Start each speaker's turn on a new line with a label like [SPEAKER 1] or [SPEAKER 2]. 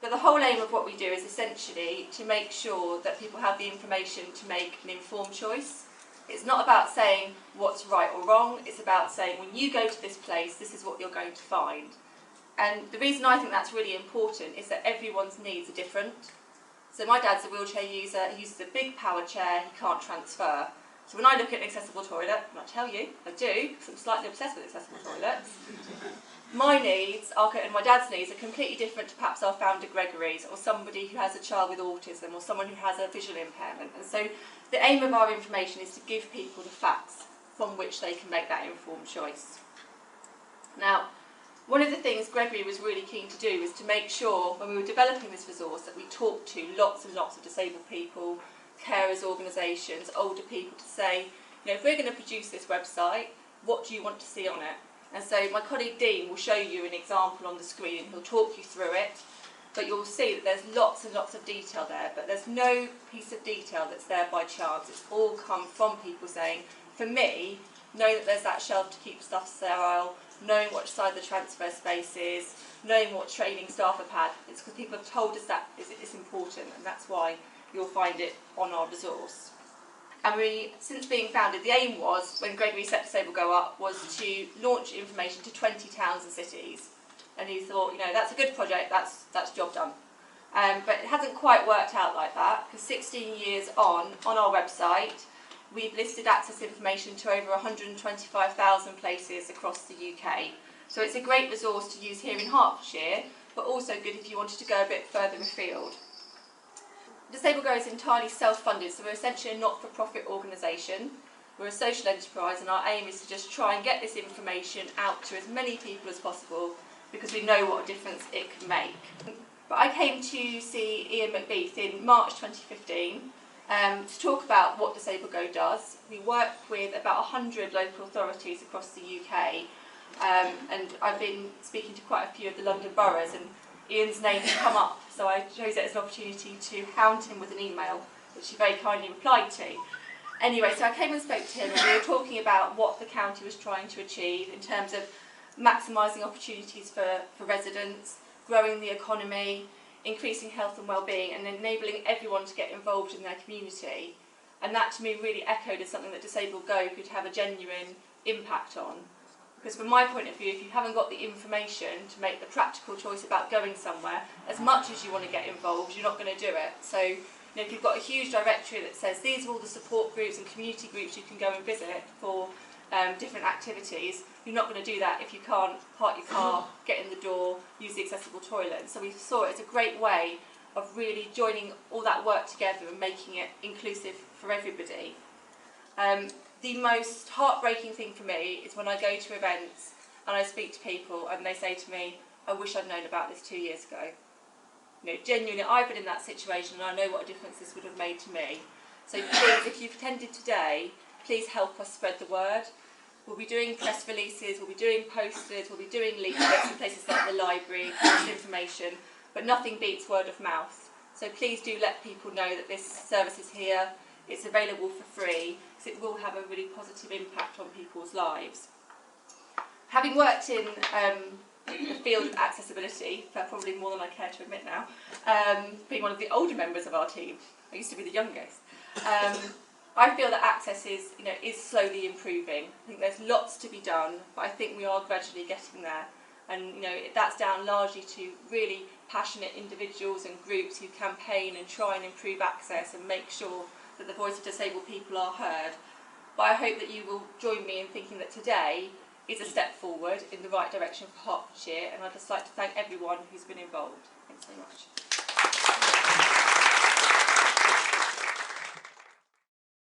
[SPEAKER 1] But the whole aim of what we do is essentially to make sure that people have the information to make an informed choice. It's not about saying what's right or wrong, it's about saying when you go to this place, this is what you're going to find. And the reason I think that's really important is that everyone's needs are different. So my dad's a wheelchair user, he uses a big power chair, he can't transfer. So when I look at an accessible toilet, and I tell you, I do, because I'm slightly obsessed with accessible toilets, my needs and my dad's needs are completely different to perhaps our founder Gregory's, or somebody who has a child with autism, or someone who has a visual impairment. And so the aim of our information is to give people the facts from which they can make that informed choice. Now, one of the things Gregory was really keen to do was to make sure, when we were developing this resource, that we talked to lots and lots of disabled people, carers organisations, older people, to say, if we're going to produce this website, what do you want to see on it? And so my colleague Dean will show you an example on the screen, and he'll talk you through it, but you'll see that there's lots and lots of detail there, but there's no piece of detail that's there by chance. It's all come from people saying, for me, knowing that there's that shelf to keep stuff sterile, knowing which side the transfer space is, knowing what training staff have had, it's because people have told us that it's important, and that's why you'll find it on our resource. And since being founded, the aim was, when Gregory set DisabledGo up, was to launch information to 20 towns and cities. And he thought, that's a good project, that's job done. But it hasn't quite worked out like that, because 16 years on our website, we've listed access information to over 125,000 places across the UK. So it's a great resource to use here in Hertfordshire, but also good if you wanted to go a bit further afield. DisabledGo is entirely self-funded, so we're essentially a not-for-profit organisation. We're a social enterprise, and our aim is to just try and get this information out to as many people as possible, because we know what a difference it can make. But I came to see Ian McBeath in March 2015 to talk about what DisabledGo does. We work with about 100 local authorities across the UK, and I've been speaking to quite a few of the London boroughs, and Ian's name had come up, so I chose it as an opportunity to hound him with an email, which he very kindly replied to. Anyway, so I came and spoke to him, and we were talking about what the county was trying to achieve in terms of maximising opportunities for residents, growing the economy, increasing health and well-being, and enabling everyone to get involved in their community. And that to me really echoed as something that DisabledGo could have a genuine impact on. Because from my point of view, if you haven't got the information to make the practical choice about going somewhere, as much as you want to get involved, you're not going to do it. So if you've got a huge directory that says these are all the support groups and community groups you can go and visit for different activities, you're not going to do that if you can't park your car, get in the door, use the accessible toilet. And so we saw it as a great way of really joining all that work together and making it inclusive for everybody. The most heartbreaking thing for me is when I go to events and I speak to people and they say to me, I wish I'd known about this 2 years ago. Genuinely, I've been in that situation and I know what a difference this would have made to me. So please, if you've attended today, please help us spread the word. We'll be doing press releases, we'll be doing posters, we'll be doing leaflets in places like the library, information, but nothing beats word of mouth. So please do let people know that this service is here, it's available for free, because it will have a really positive impact on people's lives. Having worked in the field of accessibility, for probably more than I care to admit now, being one of the older members of our team, I used to be the youngest, I feel that access is slowly improving. I think there's lots to be done, but I think we are gradually getting there. And that's down largely to really passionate individuals and groups who campaign and try and improve access and make sure that the voice of disabled people are heard. But I hope that you will join me in thinking that today is a step forward in the right direction for Hertfordshire, and I'd just like to thank everyone who's been involved. Thanks very much.